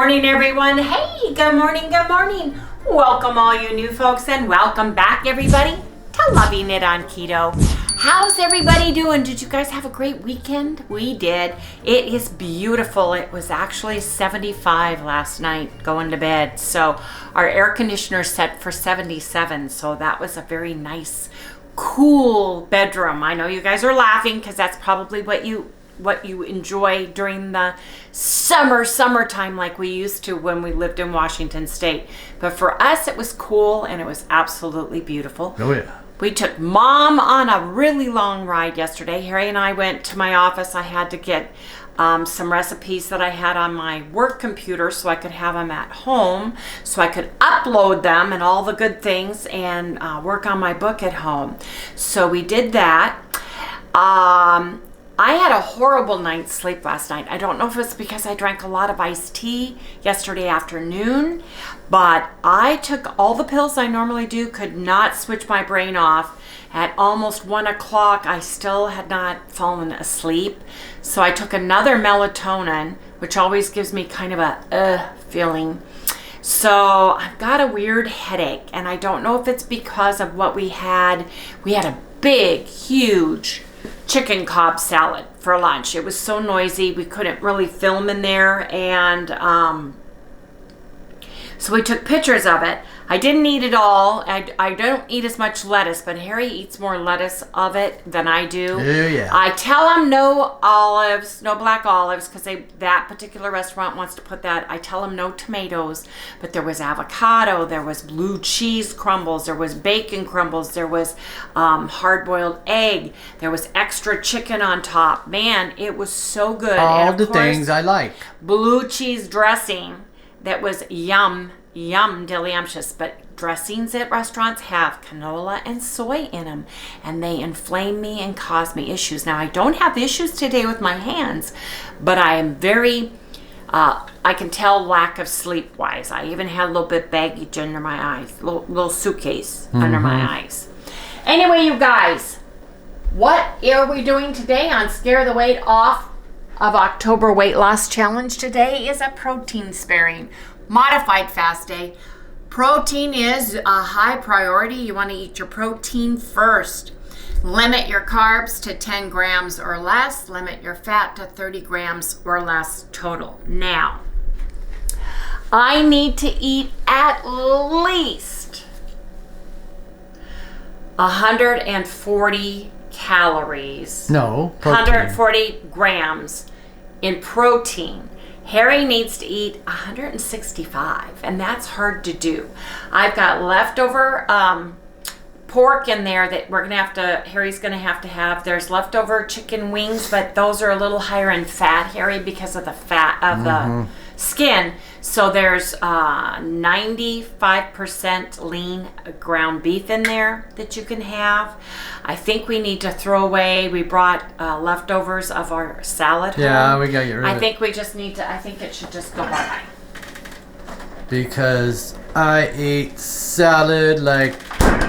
morning, everyone. Hey, good morning, good morning. Welcome all you new folks and welcome back, everybody, to Loving It on Keto. How's everybody doing? Did you guys have a great weekend? We did. It is beautiful. It was actually 75 last night going to bed. So our air conditioner set for 77. So that was a very nice, cool bedroom. I know you guys are laughing because that's probably what you enjoy during the summertime like we used to when we lived in Washington State. But for us, it was cool and it was absolutely beautiful. Oh yeah. We took Mom on a really long ride yesterday. Harry and I went to my office. I had to get some recipes that I had on my work computer so I could have them at home, so I could upload them and all the good things and work on my book at home. So we did that. I had a horrible night's sleep last night. I don't know if it's because I drank a lot of iced tea yesterday afternoon, but I took all the pills I normally do, could not switch my brain off. At almost 1 o'clock, I still had not fallen asleep. So I took another melatonin, which always gives me kind of a feeling. So I've got a weird headache, and I don't know if it's because of what we had. We had a big, huge chicken Cobb salad for lunch. It was so noisy we couldn't really film in there, and so we took pictures of it. I didn't eat it all. I don't eat as much lettuce, but Harry eats more lettuce of it than I do. Oh, yeah. I tell him no olives, no black olives, because that particular restaurant wants to put that. I tell him no tomatoes, but there was avocado, there was blue cheese crumbles, there was bacon crumbles, there was hard-boiled egg, there was extra chicken on top. Man, it was so good. All and the things I like. Blue cheese dressing that was yum delicious. But dressings at restaurants have canola and soy in them, and they inflame me and cause me issues. Now, I don't have issues today with my hands, but I am very I can tell lack of sleep wise. I even had a little bit baggage under my eyes, little suitcase under my eyes. Anyway, you guys, what are we doing today on Scare the Weight Off of October Weight Loss Challenge? Today is a protein sparing modified fast day. Protein is a high priority. You want to eat your protein first. Limit your carbs to 10 grams or less. Limit your fat to 30 grams or less total. Now, I need to eat at least 140 calories. No, protein. 140 grams in protein. Harry needs to eat 165, and that's hard to do. I've got leftover pork in there that Harry's gonna have to have. There's leftover chicken wings, but those are a little higher in fat, Harry, because of the fat of the skin. So there's 95% lean ground beef in there that you can have. I think we need to throw away. We brought leftovers of our salad home. Yeah, we got to get rid of it. I think we just need to, I think it should just go bye-bye. Because I ate salad like...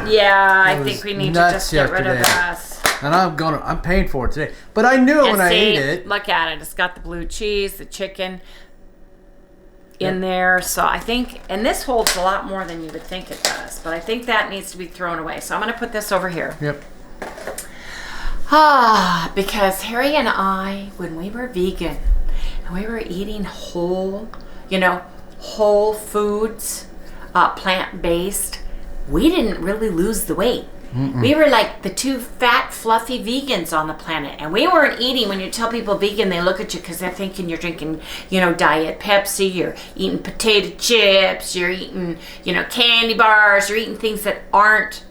Yeah, I think we need to just get rid of yesterday. this. And I'm paying for it today. But I knew it when I ate it. Look at it. It's got the blue cheese, the chicken in there. So I think, and this holds a lot more than you would think it does, but I think that needs to be thrown away. So I'm going to put this over here. Yep. Because Harry and I, when we were vegan and we were eating whole foods, plant-based, we didn't really lose the weight. We were like the two fat, fluffy vegans on the planet. And we weren't eating, when you tell people vegan, they look at you because they're thinking you're drinking, Diet Pepsi, you're eating potato chips, you're eating, candy bars, you're eating things that aren't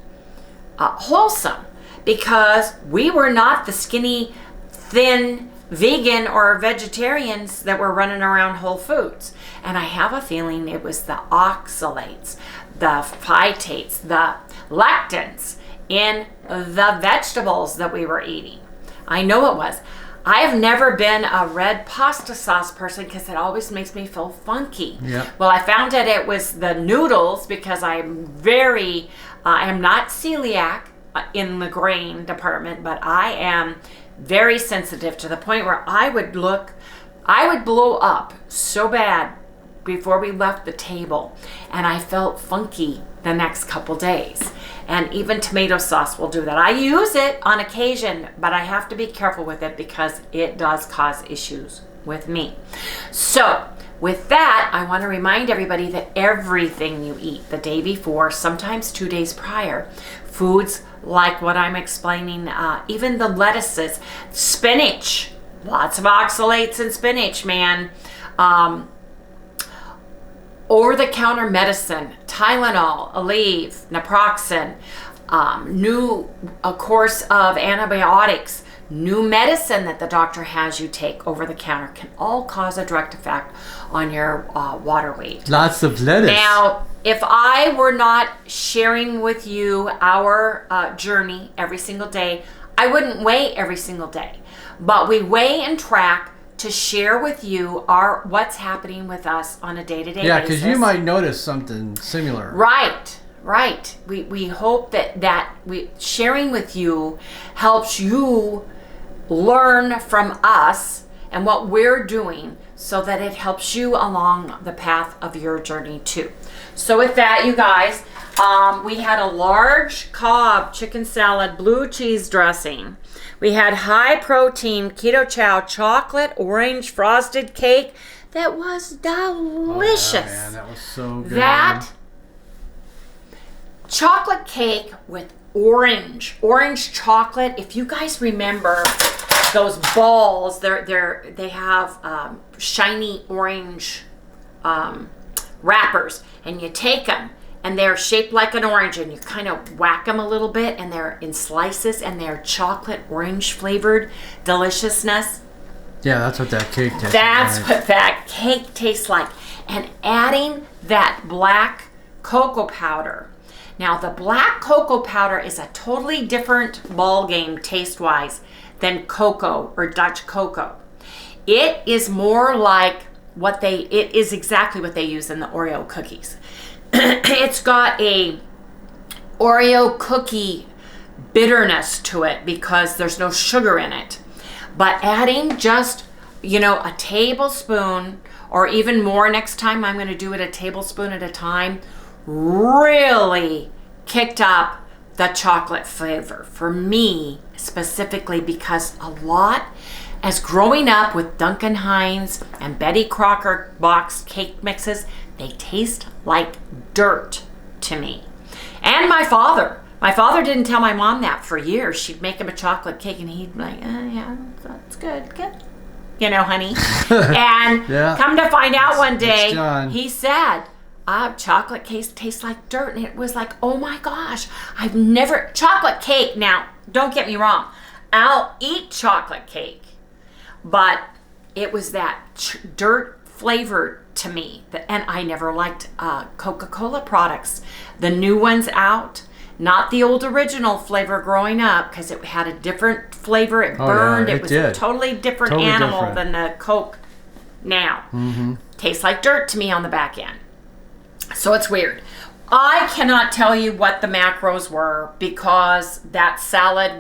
wholesome. Because we were not the skinny, thin vegan or vegetarians that were running around Whole Foods. And I have a feeling it was the oxalates, the phytates, the lectins in the vegetables that we were eating. I know it was. I have never been a red pasta sauce person because it always makes me feel funky. Yep. Well, I found out it was the noodles because I am not celiac in the grain department, but I am very sensitive to the point where I would blow up so bad before we left the table, and I felt funky the next couple days. And even tomato sauce will do that. I use it on occasion, but I have to be careful with it because it does cause issues with me. So with that, I want to remind everybody that everything you eat the day before, sometimes 2 days prior, foods like what I'm explaining, even the lettuces, spinach, lots of oxalates in spinach, man. Over-the-counter medicine, Tylenol, Aleve, naproxen, a course of antibiotics, new medicine that the doctor has you take over the counter can all cause a direct effect on your water weight. Lots of lettuce. Now, if I were not sharing with you our journey every single day, I wouldn't weigh every single day. But we weigh and track to share with you what's happening with us on a day-to-day basis. Yeah, because you might notice something similar. Right. We hope that sharing with you helps you learn from us and what we're doing so that it helps you along the path of your journey too. So with that, you guys, we had a large Cobb chicken salad, blue cheese dressing. We had high protein keto chow chocolate orange frosted cake that was delicious. Oh, yeah, man, that was so good. That chocolate cake with orange chocolate. If you guys remember those balls, they have shiny orange wrappers, and you take them and they're shaped like an orange, and you kind of whack them a little bit, and they're in slices, and they're chocolate orange flavored deliciousness. Yeah, that's what that cake tastes like. That's what that cake tastes like. And adding that black cocoa powder. Now, the black cocoa powder is a totally different ball game taste-wise than cocoa or Dutch cocoa. It is more like it is exactly what they use in the Oreo cookies. It's got a Oreo cookie bitterness to it because there's no sugar in it. But adding just, a tablespoon or even more, next time I'm going to do it a tablespoon at a time, really kicked up the chocolate flavor for me specifically, because as growing up with Duncan Hines and Betty Crocker boxed cake mixes, they taste like dirt to me. And my father didn't tell my mom that for years. She'd make him a chocolate cake and he'd be like, yeah, that's good. Honey. And come to find out one day, he said, chocolate cake tastes like dirt. And it was like, oh my gosh, chocolate cake. Now, don't get me wrong. I'll eat chocolate cake, but it was that dirt flavor to me. And I never liked Coca-Cola products. The new ones out, not the old original flavor growing up, because it had a different flavor. It burned. It was a totally different animal than the Coke now. Mm-hmm. Tastes like dirt to me on the back end. So it's weird. I cannot tell you what the macros were, because that salad,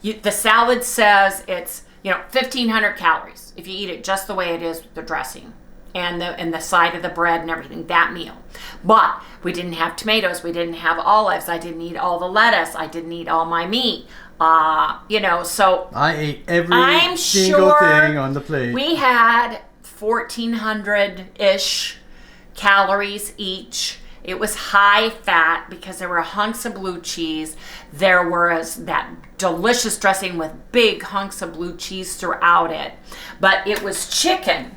the salad says it's 1,500 calories if you eat it just the way it is with the dressing and the side of the bread and everything, that meal. But we didn't have tomatoes, we didn't have olives, I didn't eat all the lettuce, I didn't eat all my meat. So I ate every single thing on the plate. We had 1,400-ish calories each. It was high fat because there were hunks of blue cheese. There was that delicious dressing with big hunks of blue cheese throughout it. But it was chicken.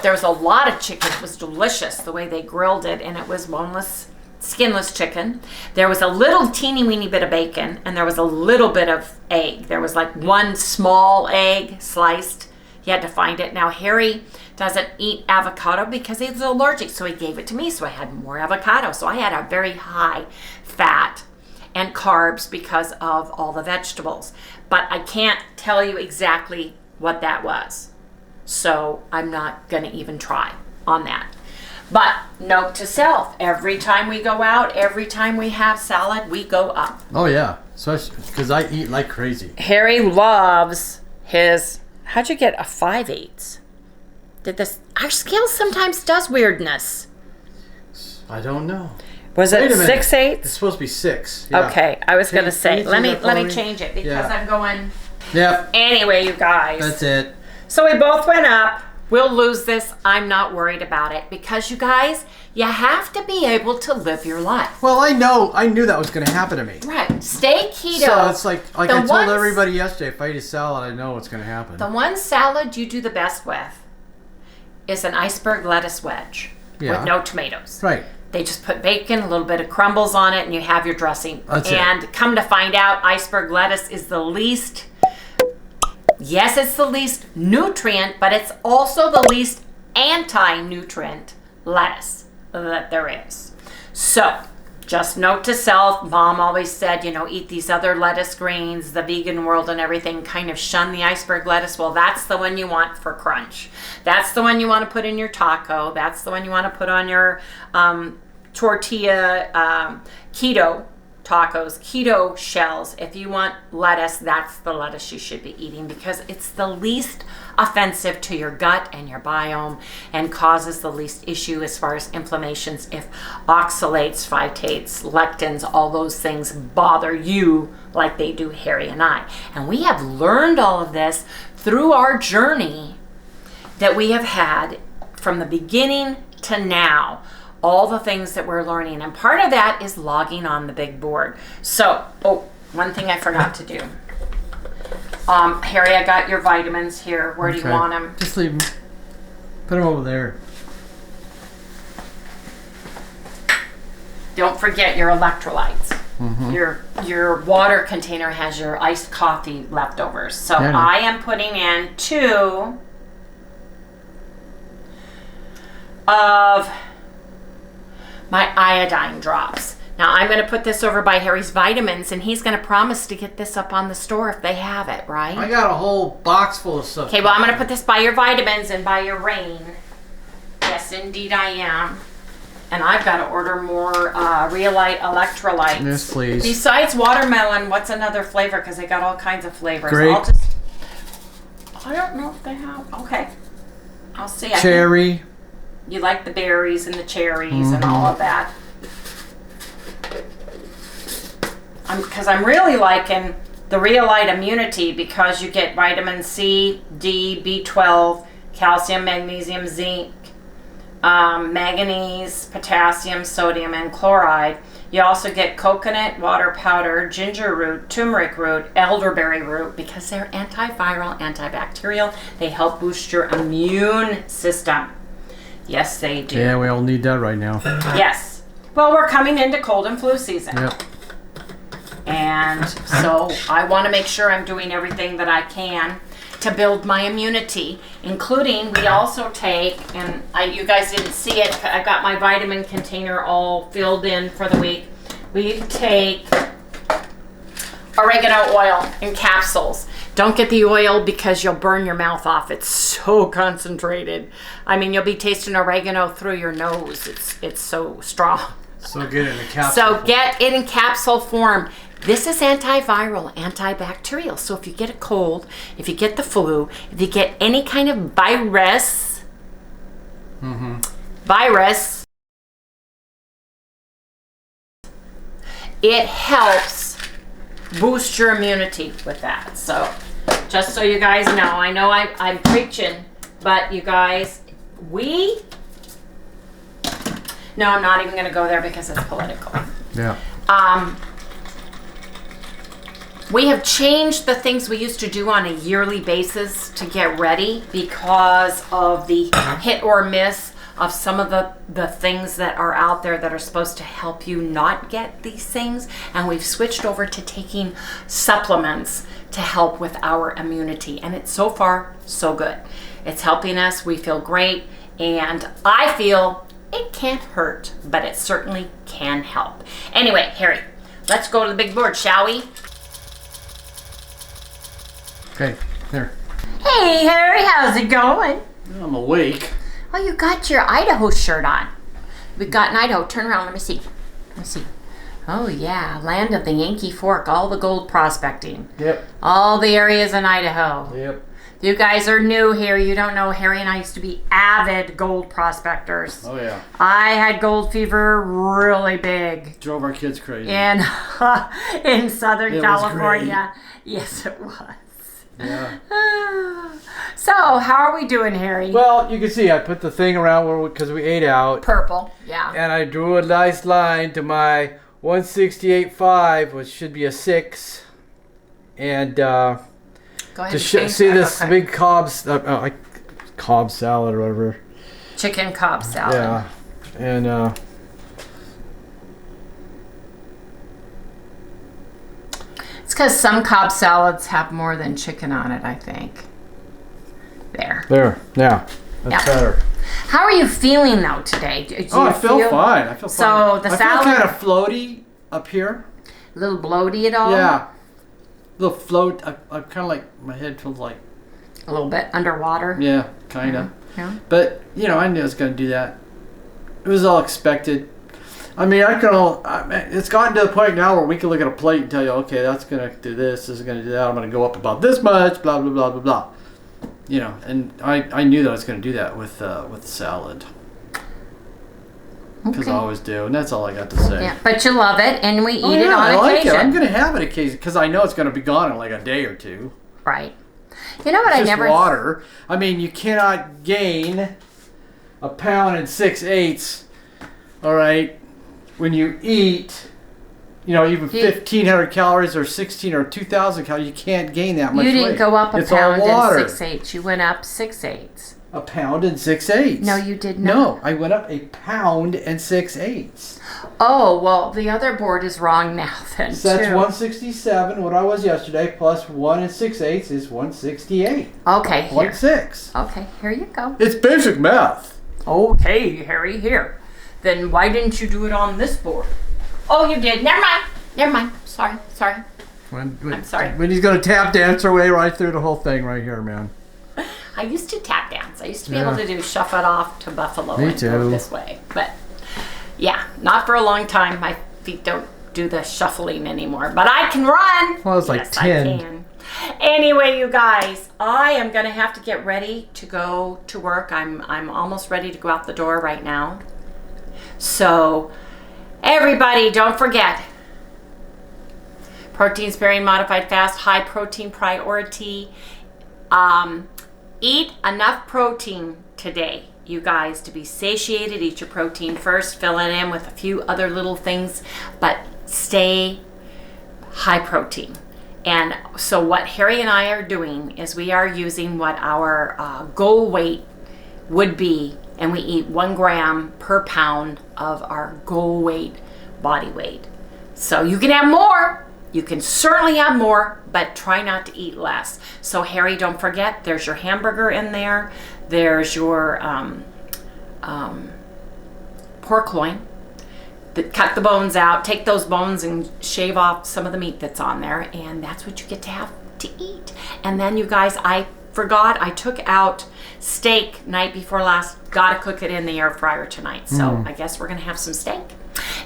There was a lot of chicken. It was delicious the way they grilled it, and it was boneless, skinless chicken. There was a little teeny weeny bit of bacon, and there was a little bit of egg. There was like one small egg sliced. He had to find it. Now, Harry doesn't eat avocado because he's allergic, so he gave it to me, so I had more avocado. So I had a very high fat and carbs because of all the vegetables. But I can't tell you exactly what that was. So I'm not going to even try on that. But note to self, every time we go out, every time we have salad, we go up. Oh, yeah. Especially because I eat like crazy. Harry loves his... How'd you get a 5/8? Our scale sometimes does weirdness. I don't know. Was it 6/8? It's supposed to be 6. Yeah. Okay, I was gonna say. Let me change it because I'm going. Yep. Anyway, you guys. That's it. So we both went up. We'll lose this. I'm not worried about it because you guys, you have to be able to live your life. Well, I knew that was going to happen to me. Right. Stay keto. So it's like I told everybody yesterday, if I eat a salad, I know what's going to happen. The one salad you do the best with is an iceberg lettuce wedge with no tomatoes. Right. They just put bacon, a little bit of crumbles on it, and you have your dressing. That's it. Come to find out, iceberg lettuce is the least... Yes, it's the least nutrient, but it's also the least anti-nutrient lettuce that there is. So, just note to self, Mom always said, eat these other lettuce greens, the vegan world and everything, kind of shun the iceberg lettuce. Well, that's the one you want for crunch. That's the one you want to put in your taco. That's the one you want to put on your tortilla keto tacos, keto shells. If you want lettuce, that's the lettuce you should be eating because it's the least offensive to your gut and your biome and causes the least issue as far as inflammations. If oxalates, phytates, lectins, all those things bother you like they do Harry and I. And we have learned all of this through our journey that we have had from the beginning to now. All the things that we're learning, and part of that is logging on the big board. So, one thing I forgot to do. Harry, I got your vitamins here. Where do you want them? Just leave them. Put them over there. Don't forget your electrolytes. Mm-hmm. Your water container has your iced coffee leftovers. So I am putting in 2 of my iodine drops. Now I'm going to put this over by Harry's vitamins, and he's going to promise to get this up on the store if they have it, right? I got a whole box full of stuff. Okay, well I'm going to put this by your vitamins and by your rain. Yes, indeed I am. And I've got to order more Reolite electrolytes. Yes, please. Besides watermelon, what's another flavor? Because they got all kinds of flavors. Grape. I don't know if they have. Okay. I'll see. Cherry. You like the berries and the cherries and all of that. Because I'm really liking the Reolite Immunity because you get vitamin C, D, B12, calcium, magnesium, zinc, manganese, potassium, sodium, and chloride. You also get coconut water powder, ginger root, turmeric root, elderberry root because they're antiviral, antibacterial. They help boost your immune system. Yes, they do. Yeah, we all need that right now. Yes. Well, we're coming into cold and flu season. Yep. And so I want to make sure I'm doing everything that I can to build my immunity, including we also take, and you guys didn't see it, I got my vitamin container all filled in for the week. We take oregano oil in capsules. Don't get the oil because you'll burn your mouth off. It's so concentrated. I mean, you'll be tasting oregano through your nose. It's so strong. So get it in a capsule. So get it in capsule form. This is antiviral, antibacterial. So if you get a cold, if you get the flu, if you get any kind of virus, it helps boost your immunity with that. So just so you guys know, I know I'm preaching, but you guys, no, I'm not even going to go there because it's political. Yeah. We have changed the things we used to do on a yearly basis to get ready because of the hit or miss of some of the things that are out there that are supposed to help you not get these things. And we've switched over to taking supplements to help with our immunity. And it's so far so good. It's helping us. We feel great. And I feel it can't hurt, but it certainly can help. Anyway, Harry, let's go to the big board, shall we? Okay, there. Hey, Harry, how's it going? I'm awake. Oh, you got your Idaho shirt on. We've got in Idaho. Turn around, let me see. Oh, yeah, land of the Yankee Fork, all the gold prospecting. Yep. All the areas in Idaho. Yep. You guys are new here. You don't know Harry and I used to be avid gold prospectors. Oh, yeah. I had gold fever really big. Drove our kids crazy. In Southern California. Yes, it was. Yeah. So, how are we doing, Harry? Well, you can see I put the thing around because we ate out. Purple, yeah. And I drew a nice line to my 168.5, which should be a 6. And Go ahead to see this big Cobb salad or whatever. Chicken Cobb salad. Yeah. And it's because some Cobb salads have more than chicken on it, I think. There. Yeah. That's better. How are you feeling though today? I feel fine. I feel fine. The I salad feel kind of floaty up here. A little bloaty at all? Yeah. A little float. I'm kind of like, my head feels like a little bit underwater. Yeah, kind of. Yeah. But, I knew I was going to do that. It was all expected. I mean, it's gotten to the point now where we can look at a plate and tell you, okay, that's going to do this is going to do that, I'm going to go up about this much, blah, blah, blah, blah, blah. And I knew that I was going to do that with salad. Because I always do, and that's all I got to say. Yeah, but you love it, and we eat it on I occasion. like it. I'm going to have it occasionally, because I know it's going to be gone in like a day or two. Right. You know what? It's just water. I mean, you cannot gain 1 pound and 6/8. All right, when you eat, even 1,500 calories or 16 or 2,000 calories, you can't gain that much weight. You didn't go up a it's pound all water. and 6/8. You went up 6/8. 1 pound and 6/8. No, you did not. No, I went up 1 pound and 6/8. Oh, well, the other board is wrong now then, so that's 167, what I was yesterday, plus 1 and 6/8 is 168. Okay, here. 0.6. Okay, here you go. It's basic math. Okay, Harry, here. Then why didn't you do it on this board? Oh, you did. Never mind. Sorry. I'm sorry. When he's going to tap dance our way right through the whole thing right here, man. I used to tap dance. I used to be able to do Shuffle It Off to Buffalo Me and too. go this way. But, yeah, not for a long time. My feet don't do the shuffling anymore. But I can run. Well, it's like yes, 10. I can. Anyway, you guys, I am going to have to get ready to go to work. I'm almost ready to go out the door right now. So, everybody, don't forget. Protein sparing modified fast, high protein priority. Eat enough protein today, you guys, to be satiated. Eat your protein first, fill it in with a few other little things, but stay high protein. And so what Harry and I are doing is we are using what our goal weight would be, and we eat 1 gram per pound of our goal weight body weight. So you can have more. You can certainly have more, but try not to eat less. So Harry, don't forget, there's your hamburger in there. There's your pork loin. Cut the bones out. Take those bones and shave off some of the meat that's on there. And that's what you get to have to eat. And then you guys, I forgot, I took out steak night before last. Got to cook it in the air fryer tonight. So I guess we're going to have some steak.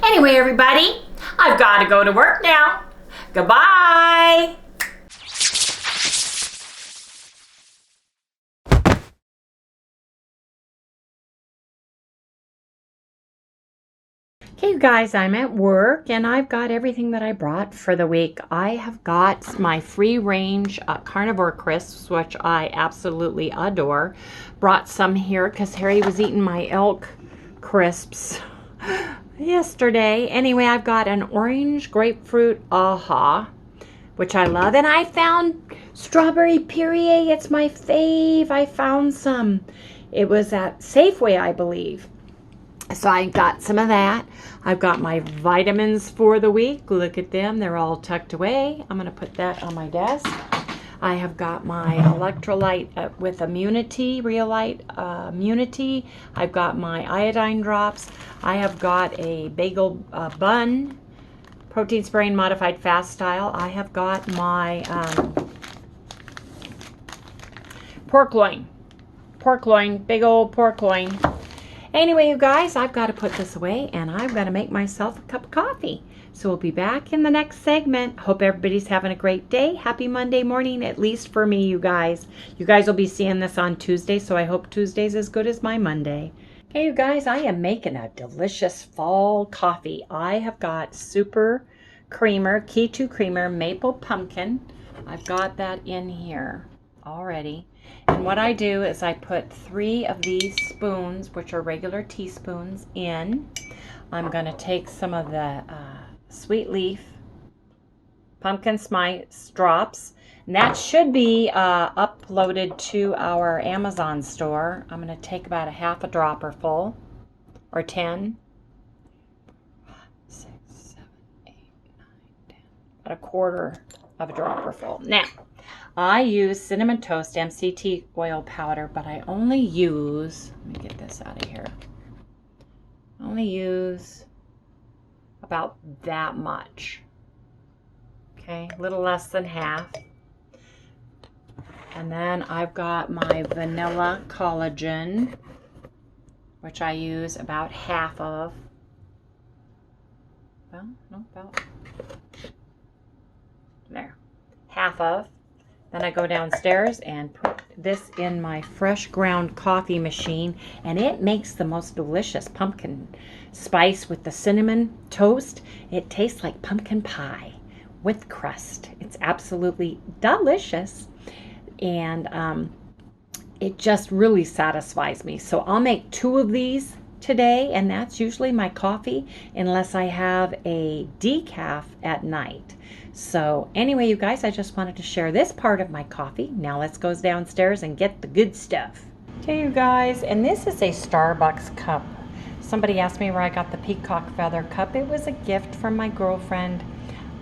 Anyway, everybody, I've got to go to work now. Goodbye. Okay, you guys, I'm at work and I've got everything that I brought for the week. I have got my free range carnivore crisps, which I absolutely adore. Brought some here because Harry was eating my elk crisps yesterday. Anyway, I've got an orange grapefruit aha, which I love. And I found strawberry puree. It's my fave. I found some. It was at Safeway, I believe. So I got some of that. I've got my vitamins for the week. Look at them. They're all tucked away. I'm going to put that on my desk. I have got my electrolyte with immunity, Reolite immunity. I've got my iodine drops. I have got a bagel bun, protein sparing modified fast style. I have got my pork loin, big old pork loin. Anyway, you guys, I've got to put this away and I've got to make myself a cup of coffee. So we'll be back in the next segment. Hope everybody's having a great day. Happy Monday morning, at least for me, you guys. You guys will be seeing this on Tuesday, so I hope Tuesday's as good as my Monday. Hey, you guys, I am making a delicious fall coffee. I have got super creamer, Keto creamer, maple pumpkin. I've got that in here already. And what I do is I put 3 of these spoons, which are regular teaspoons, in. I'm going to take some of the sweet leaf pumpkin spice drops. And that should be uploaded to our Amazon store. I'm going to take about a half a dropper full, or 10. 6, 7, 8, 9, 10. About a quarter of a dropper full. Now, I use cinnamon toast MCT oil powder, but I only use, let me get this out of here. I only use about that much. Okay, a little less than half. And then I've got my vanilla collagen, which I use about half of. Well, no, about there. Half of. Then I go downstairs and put this in my fresh ground coffee machine, and it makes the most delicious pumpkin spice with the cinnamon toast. It tastes like pumpkin pie with crust. It's absolutely delicious, and it just really satisfies me. So I'll make 2 of these today, and that's usually my coffee unless I have a decaf at night. So anyway, you guys, I just wanted to share this part of my coffee. Now let's go downstairs and get the good stuff. Okay, you guys, and this is a Starbucks cup. Somebody asked me where I got the peacock feather cup. It was a gift from my girlfriend,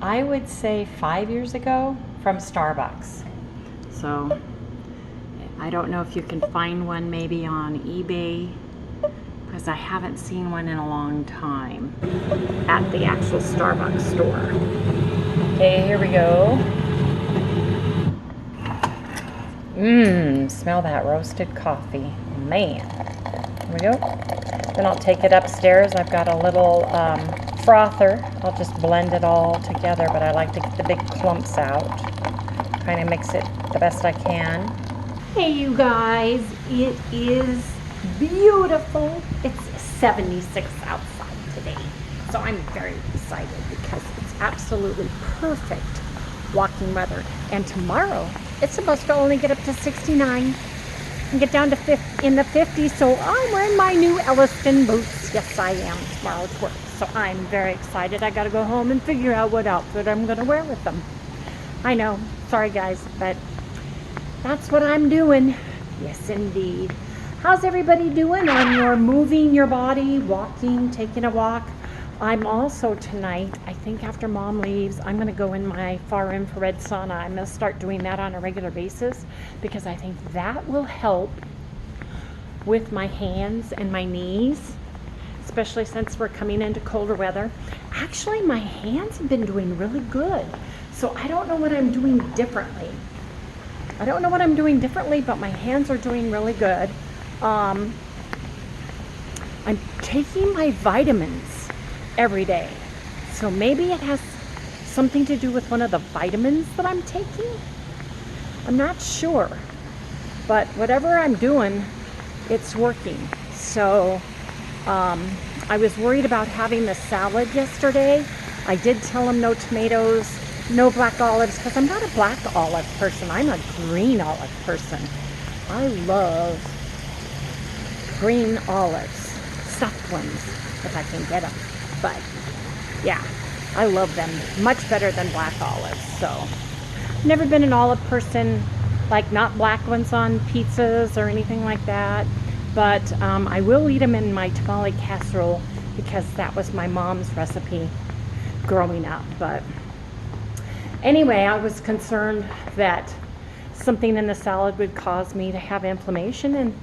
I would say 5 years ago, from Starbucks. So I don't know if you can find one maybe on eBay, because I haven't seen one in a long time at the actual Starbucks store. Okay, here we go. Smell that roasted coffee. Man. Here we go. Then I'll take it upstairs. I've got a little frother. I'll just blend it all together, but I like to get the big clumps out. Kind of mix it the best I can. Hey, you guys. It is beautiful. It's 76 outside today. So I'm very excited because it's absolutely perfect walking weather. And tomorrow, it's supposed to only get up to 69 and get down to in the 50s. So I'm wearing my new Elliston boots. Yes, I am, tomorrow to work. So I'm very excited. I got to go home and figure out what outfit I'm going to wear with them. I know. Sorry, guys, but that's what I'm doing. Yes, indeed. How's everybody doing on your moving your body, walking, taking a walk? I'm also tonight, I think after Mom leaves, I'm going to go in my far infrared sauna. I'm going to start doing that on a regular basis because I think that will help with my hands and my knees, especially since we're coming into colder weather. Actually, my hands have been doing really good. So I don't know what I'm doing differently. But my hands are doing really good. I'm taking my vitamins every day. So maybe it has something to do with one of the vitamins that I'm taking. I'm not sure. But whatever I'm doing, it's working. So I was worried about having the salad yesterday. I did tell them no tomatoes, no black olives, because I'm not a black olive person. I'm a green olive person. I love green olives, stuffed ones, if I can get them. But yeah, I love them much better than black olives. So never been an olive person, like not black ones on pizzas or anything like that. But I will eat them in my tamale casserole because that was my mom's recipe growing up. But anyway, I was concerned that something in the salad would cause me to have inflammation, and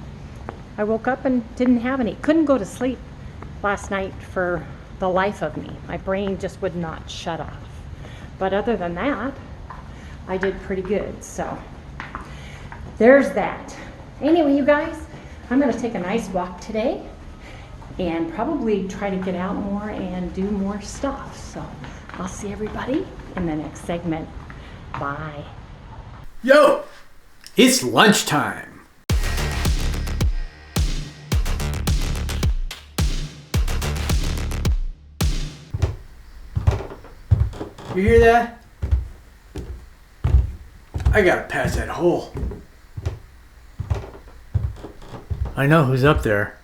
I woke up and didn't have any. Couldn't go to sleep last night for the life of me. My brain just would not shut off. But other than that, I did pretty good. So there's that. Anyway, you guys, I'm going to take a nice walk today. and probably try to get out more and do more stuff. So I'll see everybody in the next segment. Bye. Yo, it's lunchtime. You hear that? I gotta pass that hole. I know who's up there.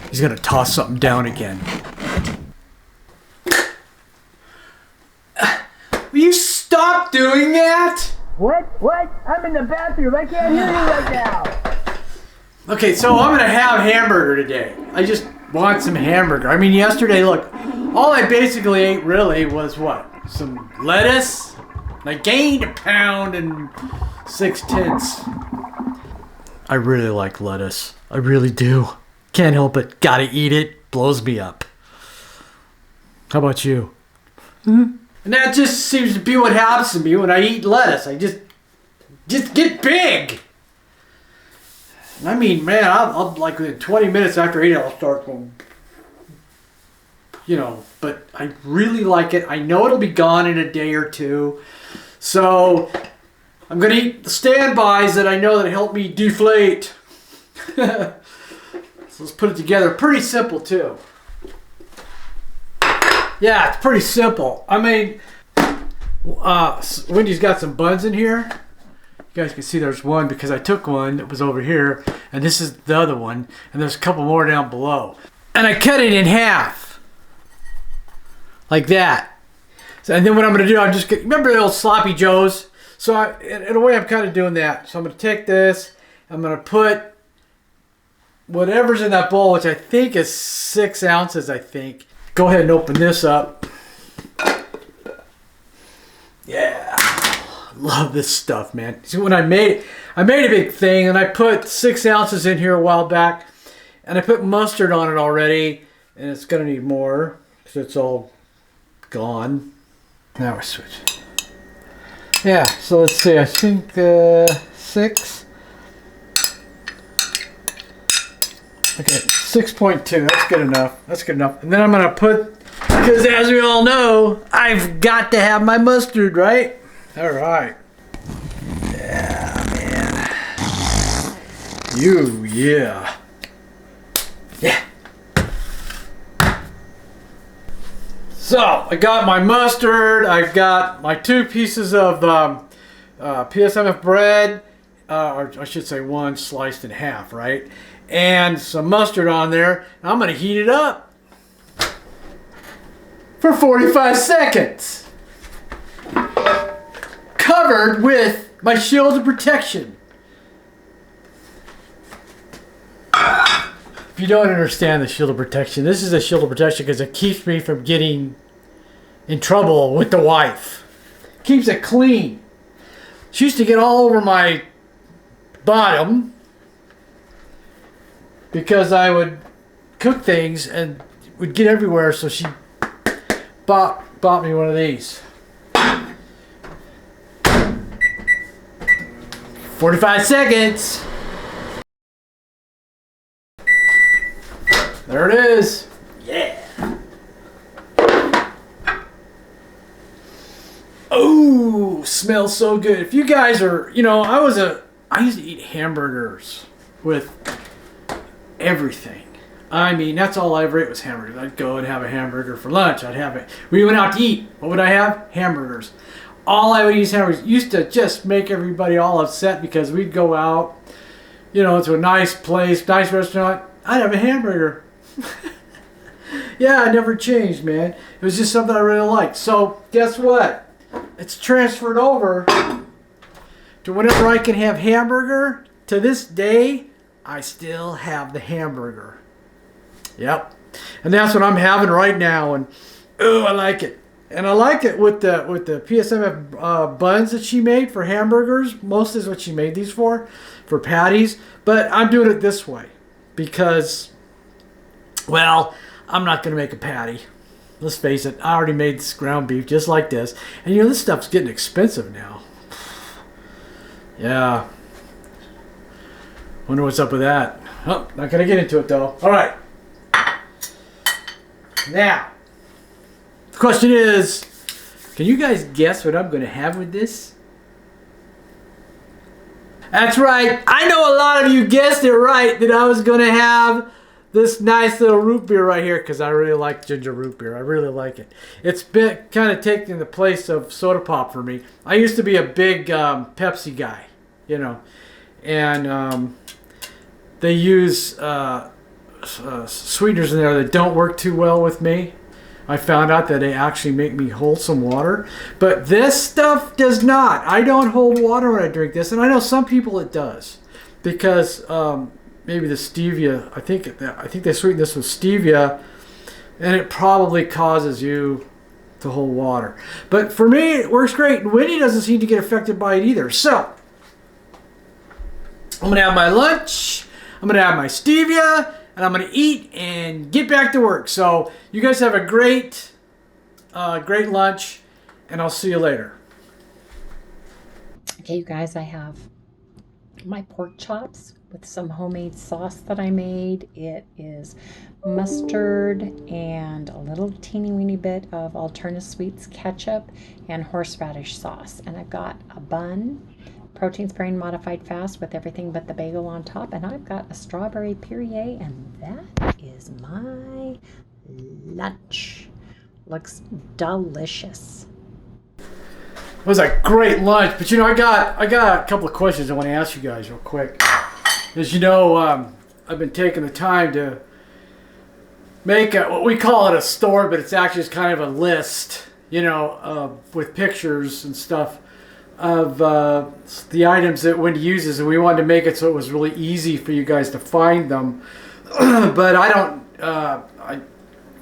He's gonna toss something down again. Will you stop doing that? What? I'm in the bathroom. I can't hear you right now. Okay, so I'm gonna have hamburger today. I just want some hamburger. I mean, yesterday, look, all I basically ate really was what? Some lettuce. I gained 1 pound and 6/10. I really like lettuce. I really do. Can't help it. Gotta eat it. Blows me up. How about you? And that just seems to be what happens to me when I eat lettuce. I just get big. I mean, man, I'll like within 20 minutes after eating, I'll start going, but I really like it. I know it'll be gone in a day or two. So I'm going to eat the standbys that I know that help me deflate. So let's put it together. Pretty simple, too. Yeah, it's pretty simple. I mean, Wendy's got some buns in here. You guys can see there's one because I took one that was over here, and this is the other one, and there's a couple more down below. And I cut it in half. Like that. So, and then what I'm going to do, I'm just remember the old sloppy joes? So in a way, I'm kind of doing that. So I'm going to take this, I'm going to put whatever's in that bowl, which I think is 6 ounces, I think. Go ahead and open this up. Yeah. Love this stuff, man. See, when I made a big thing, and I put 6 ounces in here a while back, and I put mustard on it already, and it's going to need more because it's all gone. Now we're switching. Yeah, so let's see. I think 6. Okay, 6.2. That's good enough. That's good enough. And then I'm going to put, because as we all know, I've got to have my mustard, right? All right. Yeah, man. Yeah. Yeah. So, I got my mustard. I've got my 2 pieces of PSMF bread. Or I should say 1 sliced in half, right? And some mustard on there. I'm going to heat it up for 45 seconds. Covered with my shield of protection. If you don't understand the shield of protection, this is a shield of protection because it keeps me from getting in trouble with the wife. Keeps it clean. She used to get all over my bottom because I would cook things and it would get everywhere, so she bought me one of these. 45 seconds. There it is. Yeah. Oh, smells so good. If you guys are, I used to eat hamburgers with everything. I mean, that's all I ever ate was hamburgers. I'd go and have a hamburger for lunch. I'd have it. We went out to eat. What would I have? Hamburgers. All I would eat is hamburgers. Used to just make everybody all upset because we'd go out, to a nice place, nice restaurant. I'd have a hamburger. Yeah, it never changed, man. It was just something I really liked. So, guess what? It's transferred over to whenever I can have hamburger. To this day, I still have the hamburger. Yep. And that's what I'm having right now. And, I like it. And I like it with the PSMF buns that she made for hamburgers. Most is what she made these for patties. But I'm doing it this way because, well, I'm not going to make a patty. Let's face it, I already made this ground beef just like this. And this stuff's getting expensive now. Yeah. Wonder what's up with that. Oh, not gonna get into it though. All right. Now, the question is, can you guys guess what I'm gonna have with this? That's right. I know a lot of you guessed it right that I was gonna have this nice little root beer right here because I really like ginger root beer. I really like it. It's been kind of taking the place of soda pop for me. I used to be a big Pepsi guy, you know, and they use sweeteners in there that don't work too well with me. I found out that they actually make me wholesome water, but this stuff does not. I don't hold water when I drink this, and I know some people it does because maybe the stevia. I think they sweeten this with stevia, and it probably causes you to hold water. But for me, it works great, and Wendy doesn't seem to get affected by it either. So I'm gonna have my lunch. I'm gonna have my stevia. And I'm going to eat and get back to work. So you guys have a great lunch, and I'll see you later. Okay, you guys, I have my pork chops with some homemade sauce that I made. It is mustard and a little teeny weeny bit of Alterna Sweets ketchup and horseradish sauce. And I've got a bun, protein sparing modified fast with everything but the bagel on top, and I've got a strawberry puree, and that is my lunch. Looks delicious. It was a great lunch, but you know, I got a couple of questions I want to ask you guys real quick. As you know, I've been taking the time to make what we call it a store, but it's actually just kind of a list, you know, with pictures and stuff of the items that Wendy uses, and we wanted to make it so it was really easy for you guys to find them. But I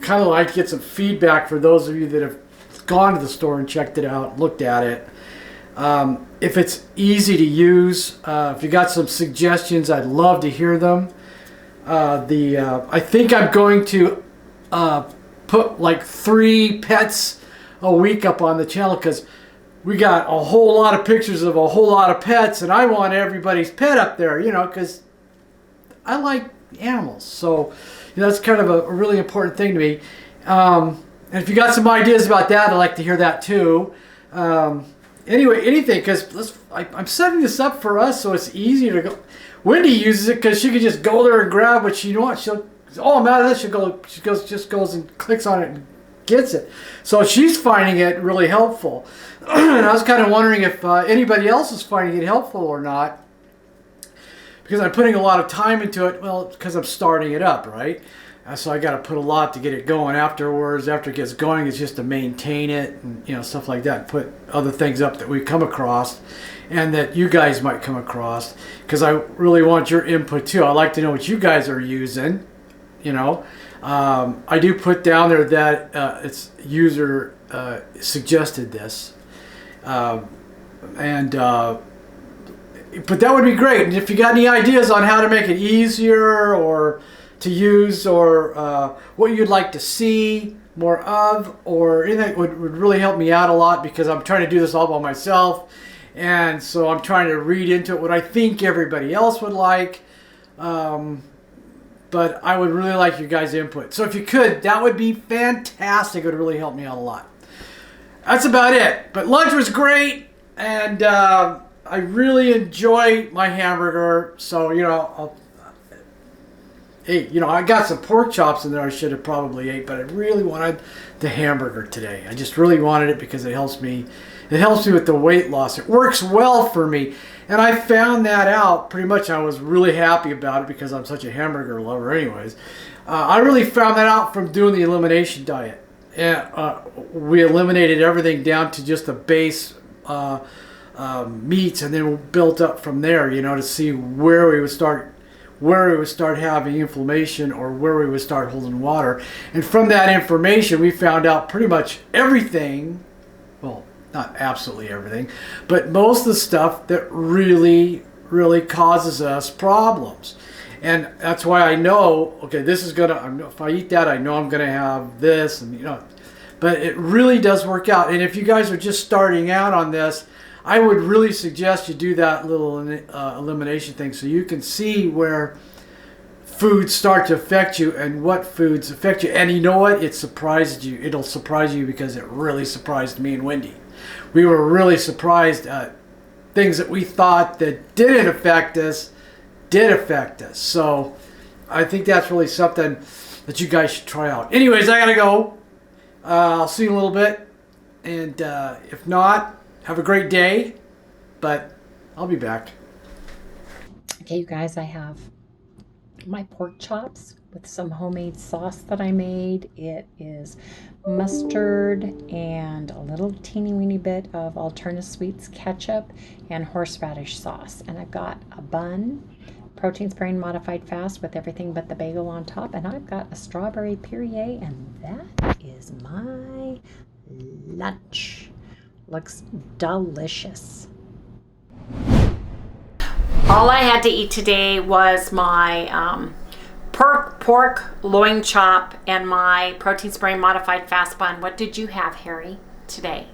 kind of like to get some feedback for those of you that have gone to the store and checked it out, looked at it. If it's easy to use, if you got some suggestions, I'd love to hear them. I think I'm going to put like 3 pets a week up on the channel because we got a whole lot of pictures of a whole lot of pets, and I want everybody's pet up there, you know, because I like animals. So, you know, that's kind of a really important thing to me. And if you got some ideas about that, I'd like to hear that too. Anyway, anything, because I'm setting this up for us so it's easier to go. Wendy uses it because she can just go there and grab what she wants. I'm out of this. She goes and clicks on it and gets it. So she's finding it really helpful. And I was kind of wondering if anybody else is finding it helpful or not, because I'm putting a lot of time into it. Well, because I'm starting it up, right? So I got to put a lot to get it going. Afterwards, after it gets going, it's just to maintain it and, you know, stuff like that. Put other things up that we come across and that you guys might come across, because I really want your input too. I like to know what you guys are using, you know. I do put down there that it's user suggested this, but that would be great. And if you got any ideas on how to make it easier or to use, or what you'd like to see more of, or anything, would really help me out a lot, because I'm trying to do this all by myself, and so I'm trying to read into it what I think everybody else would like. But I would really like your guys' input. So if you could, that would be fantastic. It would really help me out a lot. That's about it. But lunch was great, and I really enjoy my hamburger. So, you know, hey, you know, I got some pork chops in there I should have probably ate, but I really wanted the hamburger today. I just really wanted it because it helps me. It helps me with the weight loss. It works well for me. And I found that out pretty much. I was really happy about it because I'm such a hamburger lover anyways. I really found that out from doing the elimination diet. We eliminated everything down to just the base meats, and then we built up from there, you know, to see where we would start having inflammation or where we would start holding water. And from that information, we found out pretty much everything, well, not absolutely everything, but most of the stuff that really, really causes us problems. And that's why I know, okay, this is gonna, if I eat that, I know I'm gonna have this, and you know, but it really does work out. And if you guys are just starting out on this, I would really suggest you do that little elimination thing so you can see where foods start to affect you and what foods affect you. And you know what? It surprised you. It'll surprise you because it really surprised me and Wendy. We were really surprised at things that we thought that didn't affect us did affect us. So I think that's really something that you guys should try out. Anyways, I gotta go. I'll see you in a little bit. And if not, have a great day. But I'll be back. Okay, you guys, I have my pork chops with some homemade sauce that I made. It is mustard and a little teeny weeny bit of Alterna Sweets ketchup and horseradish sauce. And I've got a bun, protein sparing modified fast with everything but the bagel on top. And I've got a strawberry puree, and that is my lunch. Looks delicious. All I had to eat today was my pork loin chop and my protein sparing modified fast bun. What did you have, Harry, today?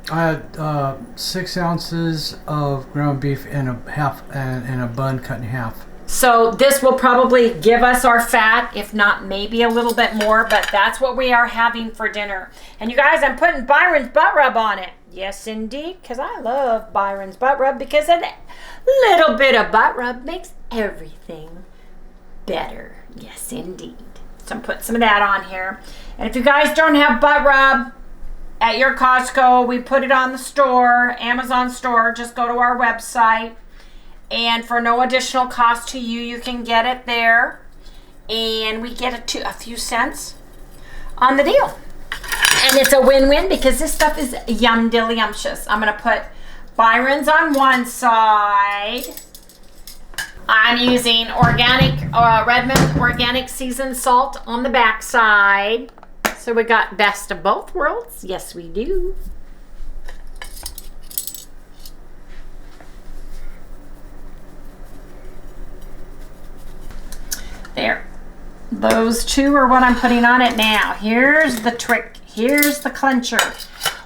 I had 6 ounces of ground beef and a bun cut in half. So this will probably give us our fat, if not maybe a little bit more, but that's what we are having for dinner. And you guys, I'm putting Byron's butt rub on it. Yes, indeed, because I love Byron's butt rub, because a little bit of butt rub makes everything better. Yes, indeed. So I'm putting some of that on here. And if you guys don't have butt rub at your Costco, we put it on the store, Amazon store. Just go to our website. And for no additional cost to you, you can get it there. And we get it to a few cents on the deal. And it's a win-win because this stuff is yum dilliumptious. I'm going to put Byron's on one side. I'm using organic REDMOND organic seasoned salt on the back side. So we got best of both worlds. Yes, we do. There. Those two are what I'm putting on it now. Here's the trick. Here's the clincher.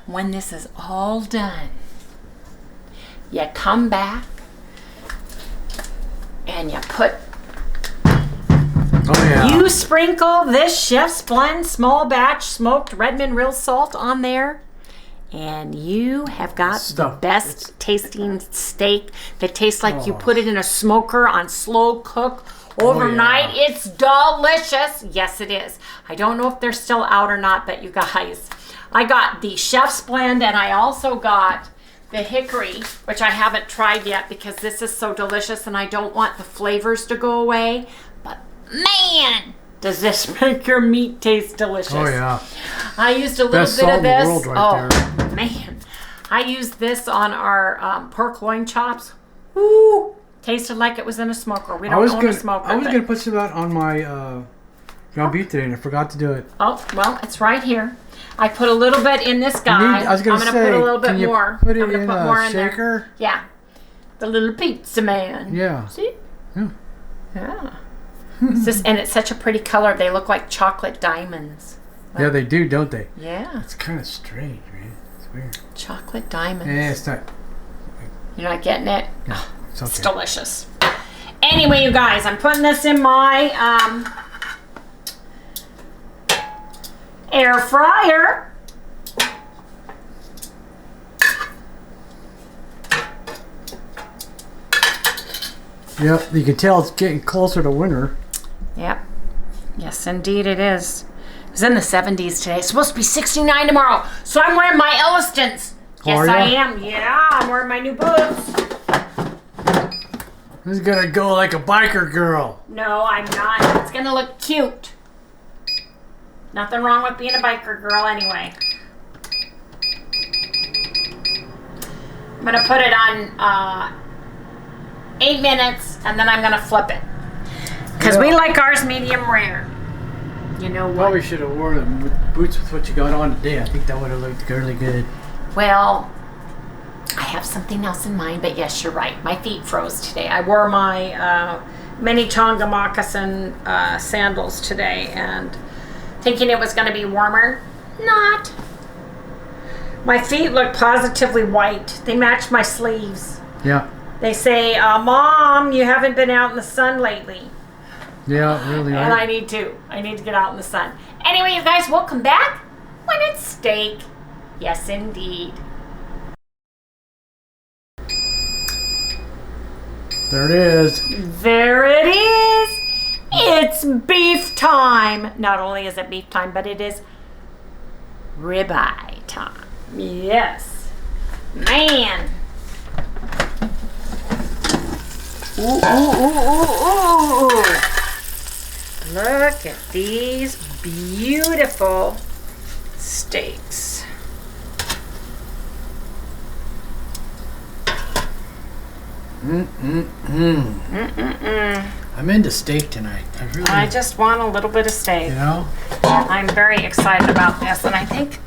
When this is all done, you come back and you put, you sprinkle this Chef's Blend small batch smoked REDMOND Real Salt on there, and you have got the best tasting steak that tastes like you put it in a smoker on slow cook overnight. It's delicious. Yes, it is. I don't know if they're still out or not, but you guys, I got the Chef's Blend, and I also got the hickory, which I haven't tried yet because this is so delicious and I don't want the flavors to go away. But man, does this make your meat taste delicious. Oh yeah. I used a little bit of this. There. Man. I used this on our pork loin chops. Woo! Tasted like it was in a smoker. We don't own a smoker. I was going to put some of that on my ground beef today, and I forgot to do it. Oh, well, it's right here. I put a little bit in this guy. I was going to say, put a little bit more. Put it in a shaker? Yeah. The little pizza man. Yeah. See? Yeah. Yeah. And it's such a pretty color. They look like chocolate diamonds. Yeah, they do, don't they? Yeah. It's kind of strange, man. It's weird. Chocolate diamonds. Yeah, it's not. You're not getting it? No, it's okay. It's delicious. Anyway, you guys, I'm putting this in my air fryer. Yep, you can tell it's getting closer to winter. Yep. Yes, indeed it is. It was in the 70s today. It's supposed to be 69 tomorrow. So I'm wearing my Ellistons. Yes, I am. Yeah, I'm wearing my new boots. This is gonna go like a biker girl. No, I'm not. It's gonna look cute. Nothing wrong with being a biker girl anyway. I'm gonna put it on 8 minutes, and then I'm gonna flip it. Because we like ours medium rare. You know what? Probably should have worn them with boots with what you got on today. I think that would have looked really good. Well, I have something else in mind, but yes, you're right. My feet froze today. I wore my mini Tonga moccasin sandals today, and thinking it was going to be warmer. Not. My feet look positively white. They match my sleeves. Yeah. They say, Mom, you haven't been out in the sun lately. Yeah, really. And I need to. I need to get out in the sun. Anyway, you guys, we'll come back when it's steak. Yes, indeed. There it is. There it is. It's beef time. Not only is it beef time, but it is ribeye time. Yes. Man. Ooh, ooh, ooh, ooh, ooh. Look at these beautiful steaks. I'm into steak tonight. I just want a little bit of steak. You know? I'm very excited about this, and I think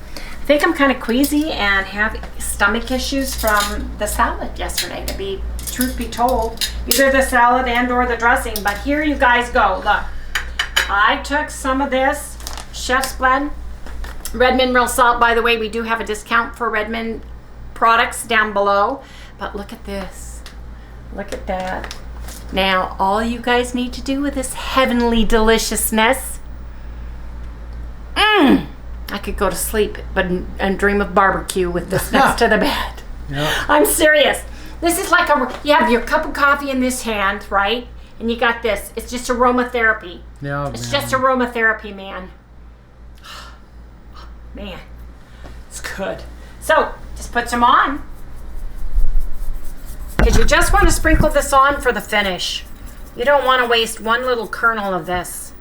I'm kind of queasy and have stomach issues from the salad yesterday, to be truth be told. Either the salad and or the dressing, but here you guys go. Look, I took some of this Chef's Blend. REDMOND Real Salt, by the way, we do have a discount for REDMOND products down below, but look at this. Look at that. Now, all you guys need to do with this heavenly deliciousness, I could go to sleep and dream of barbecue with this next to the bed. Yep. I'm serious. This is like you have your cup of coffee in this hand, right? And you got this. It's just aromatherapy. Yeah, it's just aromatherapy, man. Man, it's good. So, just put some on. Because you just want to sprinkle this on for the finish. You don't want to waste one little kernel of this.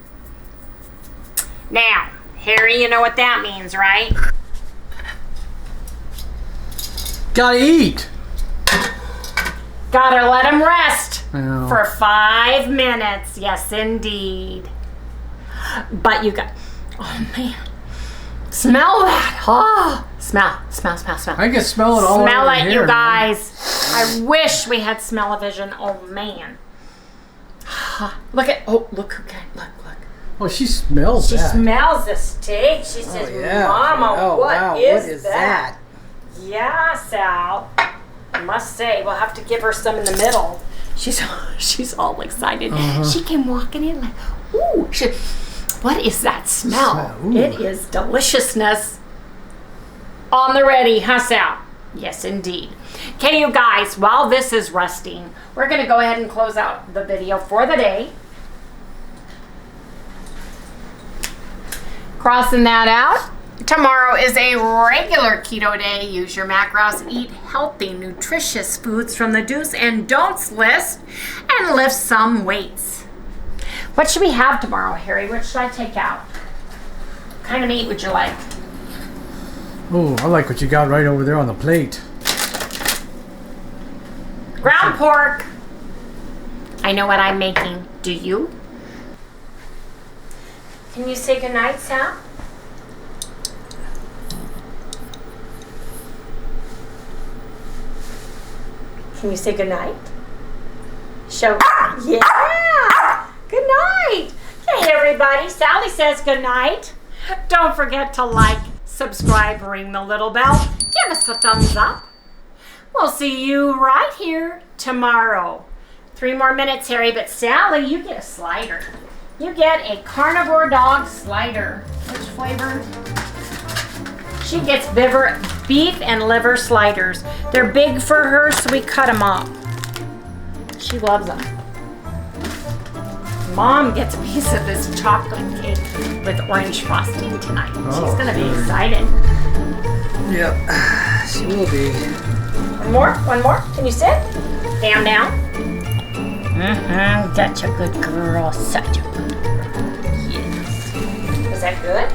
Now, Harry, you know what that means, right? Gotta eat. Gotta let him rest I know. for 5 minutes. Yes, indeed. But you got... Oh, man. Smell that. Oh, smell. I can smell it all Smell over it, here, you guys. I wish we had smell-o-vision. Oh, man. Look at... Oh, look who came. Look. Oh, she smells She that. smells the steak. She says, Mama, what is that? Yeah, Sal. I must say, we'll have to give her some in the middle. She's all excited. She came walking in like, ooh. What is that smell? It is deliciousness. On the ready, huh, Sal? Yes, indeed. Okay, you guys, while this is resting, we're going to go ahead and close out the video for the day. Crossing that out. Tomorrow is a regular keto day. Use your macros, eat healthy, nutritious foods from the do's and don'ts list, and lift some weights. What should we have tomorrow, Harry? What should I take out? What kind of meat would you like? Oh, I like what you got right over there on the plate. Ground pork. I know what I'm making. Do you? Can you say goodnight, Sal? Can you say goodnight? Show. Yeah! Good night! Hey, everybody. Sally says goodnight. Don't forget to like, subscribe, ring the little bell. Give us a thumbs up. We'll see you right here tomorrow. 3 more minutes, Harry, but Sally, you get a slider. You get a carnivore dog slider. Which flavor? She gets beef and liver sliders. They're big for her, so we cut them up. She loves them. Mom gets a piece of this chocolate cake with orange frosting tonight. She's going to be excited. Yep, she will be. One more. Can you sit? Down. Such a good girl. Such a good girl. Yes. Is that good?